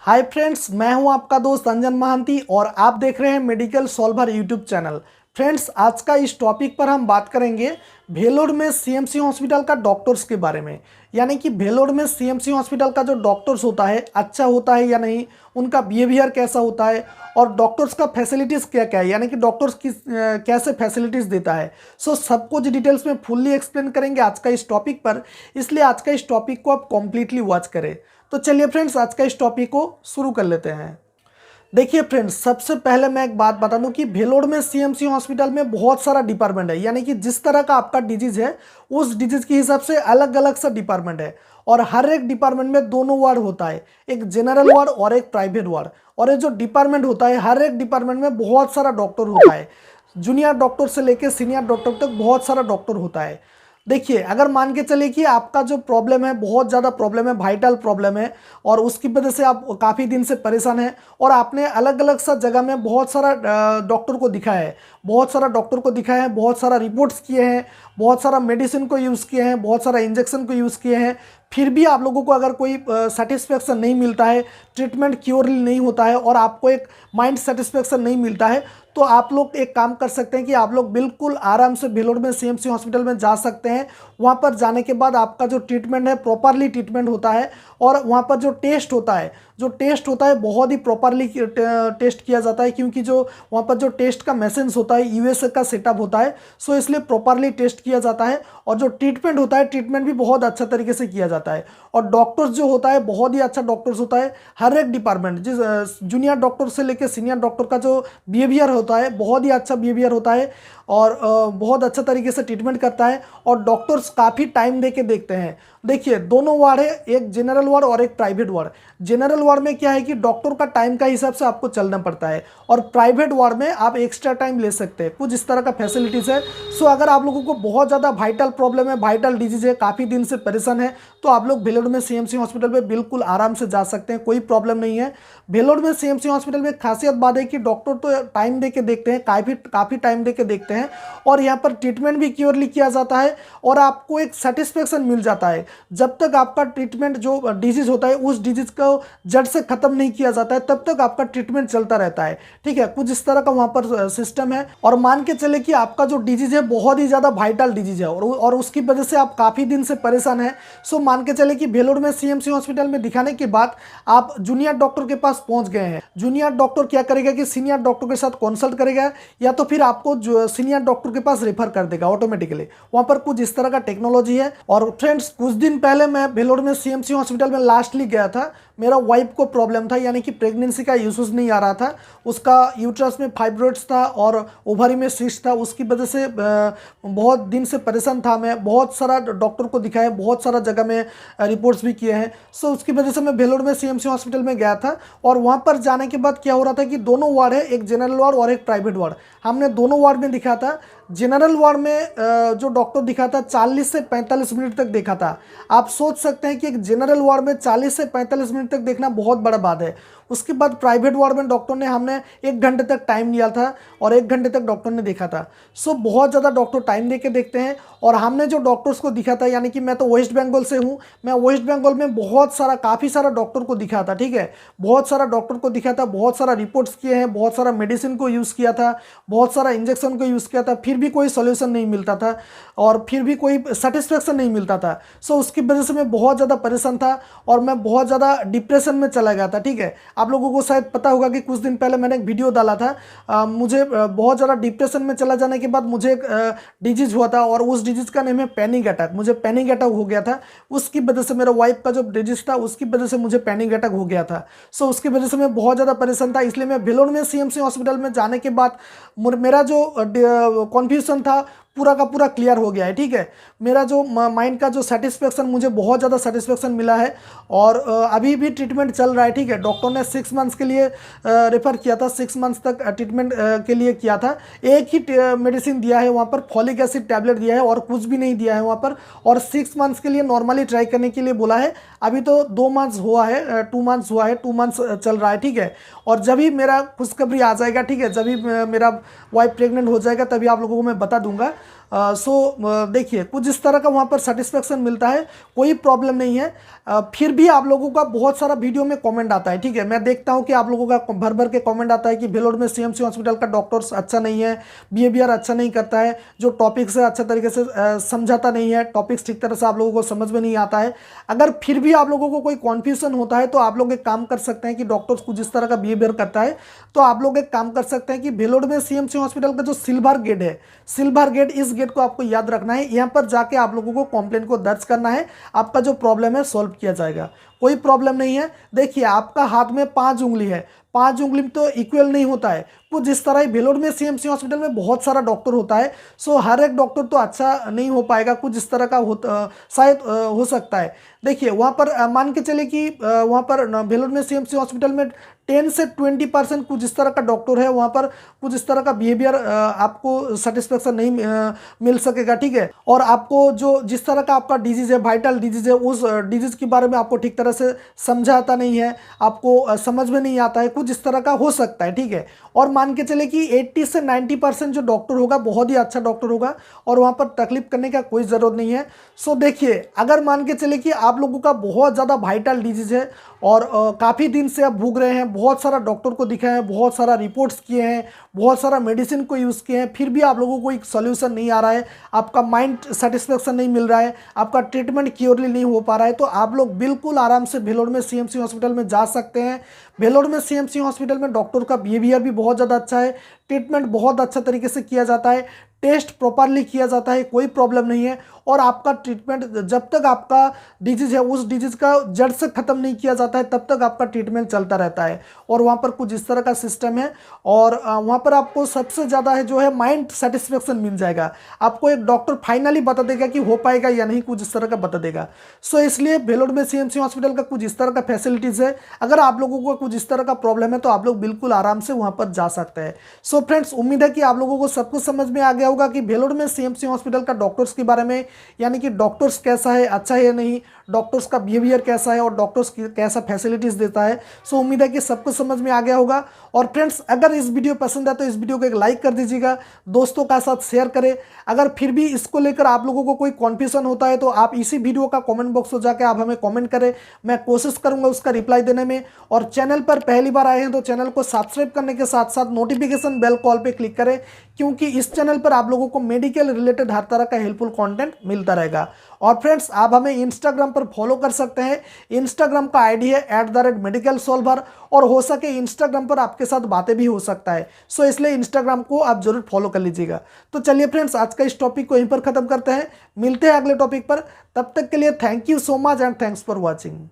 Hi friends, मैं हूं आपका दोस्त अंजन महांती और आप देख रहे हैं medical solver YouTube channel. Friends, आज का इस टॉपिक पर हम बात करेंगे भेलोर में सीएमसी हॉस्पिटल का डॉक्टर्स के बारे में। यानी कि भेलोर में सीएमसी हॉस्पिटल का जो डॉक्टर्स होता है अच्छा होता है या नहीं, उनका बिहेवियर कैसा होता है और डॉक्टर्स का फैसिलिटीज़ क्या क्या है, यानी कि डॉक्टर्स किस कैसे फैसिलिटीज़ देता है। सब कुछ डिटेल्स में फुल्ली एक्सप्लेन करेंगे आज का इस टॉपिक पर, इसलिए आज का इस टॉपिक को आप कम्प्लीटली वॉच करें। तो चलिए फ्रेंड्स, आज का इस टॉपिक को शुरू कर लेते हैं। देखिए फ्रेंड्स, सबसे पहले मैं एक बात बता दूं कि भेलोर में सीएमसी हॉस्पिटल में बहुत सारा डिपार्टमेंट है। यानी कि जिस तरह का आपका डिजीज है उस डिजीज के हिसाब से अलग अलग सा डिपार्टमेंट है और हर एक डिपार्टमेंट में दोनों वार्ड होता है, एक जनरल वार्ड और एक प्राइवेट वार्ड। और ये जो डिपार्टमेंट होता है, हर एक डिपार्टमेंट में बहुत सारा डॉक्टर होता है। जूनियर डॉक्टर से लेकर सीनियर डॉक्टर तक बहुत सारा डॉक्टर होता है। देखिए, अगर मान के चले कि आपका जो प्रॉब्लम है बहुत ज़्यादा प्रॉब्लम है, वाइटल प्रॉब्लम है और उसकी वजह से आप काफ़ी दिन से परेशान हैं और आपने अलग अलग सा जगह में बहुत सारा डॉक्टर को दिखाया है, बहुत सारा डॉक्टर को दिखाया है, बहुत सारा रिपोर्ट्स किए हैं, बहुत सारा मेडिसिन को यूज़ किए हैं, बहुत सारा इंजेक्शन को यूज़ किए हैं, फिर भी आप लोगों को अगर कोई सेटिस्फेक्शन नहीं मिलता है, ट्रीटमेंट क्योरली नहीं होता है और आपको एक माइंड सेटिस्फेक्शन नहीं मिलता है, तो आप लोग एक काम कर सकते हैं कि आप लोग बिल्कुल आराम से भेलोर में सीएमसी हॉस्पिटल में जा सकते हैं। वहाँ पर जाने के बाद आपका जो ट्रीटमेंट है प्रॉपरली ट्रीटमेंट होता है और वहाँ पर जो टेस्ट होता है बहुत ही प्रॉपरली टेस्ट किया जाता है, क्योंकि जो वहाँ पर जो टेस्ट का मशीन्स होता है यूएसए का सेटअप होता है, सो इसलिए प्रॉपरली टेस्ट किया जाता है। और जो ट्रीटमेंट होता है, ट्रीटमेंट भी बहुत अच्छा तरीके से किया जाता है। और डॉक्टर्स जो होता है बहुत ही अच्छा डॉक्टर्स होता है। हर एक डिपार्टमेंट, जिस जूनियर डॉक्टर से लेकर सीनियर डॉक्टर का जो बिहेवियर होता है बहुत ही अच्छा बिहेवियर होता है और बहुत अच्छा तरीके से ट्रीटमेंट करता है और डॉक्टर्स काफ़ी टाइम दे के देखते हैं। देखिए, दोनों वार्ड है, एक जनरल वार्ड और एक प्राइवेट वार्ड। जनरल वार्ड में क्या है कि डॉक्टर का टाइम का हिसाब से आपको चलना पड़ता है और प्राइवेट वार्ड में आप एक्स्ट्रा टाइम ले सकते हैं। कुछ इस तरह का फैसिलिटीज़ है। सो अगर आप लोगों को बहुत ज़्यादा वाइटल प्रॉब्लम है, वाइटल डिजीज है, काफ़ी दिन से परेशान है, तो आप लोग भेलोर में सीएमसी हॉस्पिटल में बिल्कुल आराम से जा सकते हैं, कोई प्रॉब्लम नहीं है। भेलोर में सीएमसी हॉस्पिटल में खासियत बात है कि डॉक्टर तो टाइम दे के देखते हैं, काफ़ी टाइम दे के देखते हैं और यहाँ पर ट्रीटमेंट भी क्योरली किया जाता है और आपको एक सेटिस्फेक्शन मिल जाता है। जब तक आपका ट्रीटमेंट जो डिजीज होता है उस डिजीज को जड़ से खत्म नहीं किया जाता है तब तक आपका ट्रीटमेंट चलता रहता है। ठीक है, कुछ इस तरह का वहाँ पर सिस्टम है। और मान के चले कि आपका जो डिजीज है बहुत ही ज़्यादा वाइटल डिजीज है और उसकी वजह से आप काफ़ी दिन से परेशान हैं। सो मान के चले कि भेलोर में सीएमसी हॉस्पिटल में दिखाने के बाद आप जूनियर डॉक्टर के पास पहुंच गए हैं। जूनियर डॉक्टर क्या करेगा कि सीनियर डॉक्टर के साथ कंसल्ट करेगा या तो फिर आपको जो सीनियर डॉक्टर के पास रेफर कर देगा ऑटोमेटिकली। वहां पर कुछ इस तरह का टेक्नोलॉजी है। और फ्रेंड्स, कुछ दिन पहले मैं भेलोर में सीएमसी हॉस्पिटल में लास्टली गया था। मेरा वाइफ को प्रॉब्लम था, यानी कि प्रेगनेंसी का इश्यूज नहीं आ रहा था, उसका यूट्रस में फाइब्रॉइड्स था और ओवरी में सिस्ट था। उसकी वजह से बहुत दिन से परेशान था। मैं बहुत सारा डॉक्टर को दिखाया, बहुत सारा जगह में रिपोर्ट्स भी किए हैं। सो उसकी वजह से मैं भेलोर में सीएमसी हॉस्पिटल में गया था और वहाँ पर जाने के बाद क्या हो रहा था कि दोनों वार्ड है, एक जनरल वार्ड और एक प्राइवेट वार्ड। हमने दोनों वार्ड में दिखा था। जनरल वार्ड में जो डॉक्टर दिखा था 40 से 45 मिनट तक देखा था। आप सोच सकते हैं कि एक जनरल वार्ड में 40 से 45 मिनट तक देखना बहुत बड़ा बात है। उसके बाद प्राइवेट वार्ड में डॉक्टर ने हमने 1 घंटे तक टाइम लिया था और 1 घंटे तक डॉक्टर ने देखा था। सो बहुत ज़्यादा डॉक्टर टाइम दे के देखते हैं। और हमने जो डॉक्टर्स को दिखा था, यानी कि मैं तो वेस्ट बंगाल से हूँ, मैं वेस्ट बंगाल में काफ़ी सारा डॉक्टर को दिखा था। ठीक है, बहुत सारा डॉक्टर को दिखा था, बहुत सारा रिपोर्ट्स किए हैं, बहुत सारा मेडिसिन को यूज़ किया था, बहुत सारा इंजेक्शन को यूज़ किया था, फिर भी कोई सोल्यूशन नहीं मिलता था और फिर भी कोई सेटिस्फेक्शन नहीं मिलता था। सो उसकी वजह से मैं बहुत ज़्यादा परेशान था और मैं बहुत ज़्यादा डिप्रेशन में चला गया था। ठीक है, आप लोगों को शायद पता होगा कि कुछ दिन पहले मैंने एक वीडियो डाला था। मुझे बहुत ज़्यादा डिप्रेशन में चला जाने के बाद मुझे एक डिजीज हुआ था और उस डिजीज का नेम है पैनिक अटैक। मुझे पैनिक अटैक हो गया था, उसकी वजह से मेरा वाइफ का जो डिजीज था उसकी वजह से मुझे पैनिक अटैक हो गया था। सो उसकी वजह से मैं बहुत ज़्यादा परेशान था। इसलिए मैं भेलोर में सीएमसी हॉस्पिटल में जाने के बाद मेरा जो कन्फ्यूजन था पूरा का पूरा क्लियर हो गया है। ठीक है, मेरा जो माइंड का जो सेटिस्फेक्शन, मुझे बहुत ज़्यादा सेटिस्फेक्शन मिला है और अभी भी ट्रीटमेंट चल रहा है। ठीक है, डॉक्टर ने 6 मंथ्स के लिए रेफ़र किया था, 6 मंथ्स तक ट्रीटमेंट के लिए किया था। एक ही मेडिसिन दिया है वहाँ पर, फॉलिक एसिड टैबलेट दिया है और कुछ भी नहीं दिया है वहाँ पर। और 6 मंथ्स के लिए नॉर्मली ट्राई करने के लिए बोला है। अभी तो 2 मंथ्स हुआ है, 2 मंथ्स हुआ है, 2 मंथ्स चल रहा है। ठीक है, और जब भी मेरा खुशखबरी आ जाएगा, ठीक है, जब भी मेरा वाइफ प्रेग्नेंट हो जाएगा तभी आप लोगों को मैं बता दूंगा। देखिए कुछ इस तरह का वहाँ पर सेटिस्फेक्शन मिलता है, कोई प्रॉब्लम नहीं है। फिर भी आप लोगों का बहुत सारा वीडियो में कमेंट आता है, ठीक है, मैं देखता हूँ कि आप लोगों का भर भर के कमेंट आता है कि भेलोर में सीएमसी हॉस्पिटल का डॉक्टर्स अच्छा नहीं है, बिहेवियर अच्छा नहीं करता है, जो टॉपिक्स है अच्छा तरीके से समझाता नहीं है, टॉपिक्स ठीक तरह से आप लोगों को समझ में नहीं आता है। अगर फिर भी आप लोगों को कोई कन्फ्यूजन होता है तो आप लोग एक काम कर सकते हैं कि डॉक्टर्स कुछ इस तरह का बिहेवियर करता है, तो आप लोग एक काम कर सकते हैं कि भेलोर में सीएमसी हॉस्पिटल का जो सिल्वर गेट है, सिल्वर गेट, इस गेट को आपको याद रखना है। यहाँ पर जाके आप लोगों को कंप्लेंट को दर्ज करना है, आपका जो प्रॉब्लम है सॉल्व किया जाएगा, कोई प्रॉब्लम नहीं है। देखिए आपका हाथ में 5 उंगली है, 5 उंगली तो इक्वल नहीं होता है, कुछ इस तरह ही भेलोर में सीएमसी हॉस्पिटल में बहुत सारा डॉक्टर होता है, सो हर एक डॉक्टर तो अच्छा नहीं हो पाएगा, कुछ इस तरह का शायद हो सकता है। देखिए वहाँ पर मान के चले कि वहाँ पर भेलोर में सीएमसी हॉस्पिटल में 10 से 20% कुछ इस तरह का डॉक्टर है, वहाँ पर कुछ इस तरह का बिहेवियर आपको सेटिस्फेक्शन नहीं मिल सकेगा, ठीक है। और आपको जो जिस तरह का आपका डिजीज़ है, वाइटल डिजीज़ है, उस डिजीज़ के बारे में आपको ठीक तरह से समझाता नहीं है, आपको समझ में नहीं आता है, कुछ इस तरह का हो सकता है, ठीक है। और मान के चले कि 80 से 90% जो डॉक्टर होगा बहुत ही अच्छा डॉक्टर होगा और वहाँ पर तकलीफ करने का कोई ज़रूरत नहीं है। सो देखिए अगर मान के चले कि आप लोगों का बहुत ज़्यादा वाइटल डिजीज़ है और काफ़ी दिन से आप भूग रहे हैं, बहुत सारा डॉक्टर को दिखाए हैं, बहुत सारा रिपोर्ट्स किए हैं, बहुत सारा मेडिसिन को यूज़ किए हैं, फिर भी आप लोगों को एक सोल्यूशन नहीं आ रहा है, आपका माइंड सेटिस्फेक्शन नहीं मिल रहा है, आपका ट्रीटमेंट क्योरली नहीं हो पा रहा है, तो आप लोग बिल्कुल आराम से भेलोर में सीएमसी हॉस्पिटल में जा सकते हैं। भेलोर में सीएमसी हॉस्पिटल में डॉक्टर का बिहेवियर भी बहुत ज़्यादा अच्छा है, ट्रीटमेंट बहुत अच्छा तरीके से किया जाता है, टेस्ट प्रॉपरली किया जाता है, कोई प्रॉब्लम नहीं है। और आपका ट्रीटमेंट जब तक आपका डिजीज़ है उस डिजीज़ का जड़ से ख़त्म नहीं किया जाता है तब तक आपका ट्रीटमेंट चलता रहता है। और वहाँ पर कुछ इस तरह का सिस्टम है और वहाँ पर आपको सबसे ज़्यादा है जो है माइंड सेटिस्फेक्शन मिल जाएगा, आपको एक डॉक्टर फाइनली बता देगा कि हो पाएगा या नहीं, कुछ इस तरह का बता देगा। सो इसलिए भेलोर में सीएमसी हॉस्पिटल का कुछ इस तरह का फैसिलिटीज़ है, अगर आप लोगों को कुछ इस तरह का प्रॉब्लम है तो आप लोग बिल्कुल आराम से वहाँ पर जा सकते हैं। सो फ्रेंड्स उम्मीद है कि आप लोगों को सब कुछ समझ में आ गया होगा कि भेलोर में सीएमसी हॉस्पिटल का डॉक्टर्स के बारे में, यानी कि डॉक्टर्स कैसा है, अच्छा है या नहीं, डॉक्टर्स का बिहेवियर कैसा है और डॉक्टर्स कैसा फैसिलिटीज़ देता है। सो उम्मीद है कि सब कुछ समझ में आ गया होगा। और फ्रेंड्स अगर इस वीडियो पसंद है तो इस वीडियो को एक लाइक कर दीजिएगा, दोस्तों का साथ शेयर करें। अगर फिर भी इसको लेकर आप लोगों को कोई कन्फ्यूजन होता है तो आप इसी वीडियो का कमेंट बॉक्स में जाकर आप हमें कमेंट करें, मैं कोशिश करूंगा उसका रिप्लाई देने में। और चैनल पर पहली बार आए हैं तो चैनल को सब्सक्राइब करने के साथ साथ नोटिफिकेशन बेल कॉल पे क्लिक करें, क्योंकि इस चैनल पर आप लोगों को मेडिकल रिलेटेड हर तरह का हेल्पफुल कंटेंट मिलता रहेगा। और फ्रेंड्स आप हमें इंस्टाग्राम पर फॉलो कर सकते हैं, इंस्टाग्राम का आईडी है @medicalsolver, और हो सके इंस्टाग्राम पर आपके साथ बातें भी हो सकता है, सो इसलिए इंस्टाग्राम को आप जरूर फॉलो कर लीजिएगा। तो चलिए फ्रेंड्स आज का इस टॉपिक को यहीं पर खत्म करते हैं, मिलते हैं अगले टॉपिक पर, तब तक के लिए thank you so much and thanks for watching.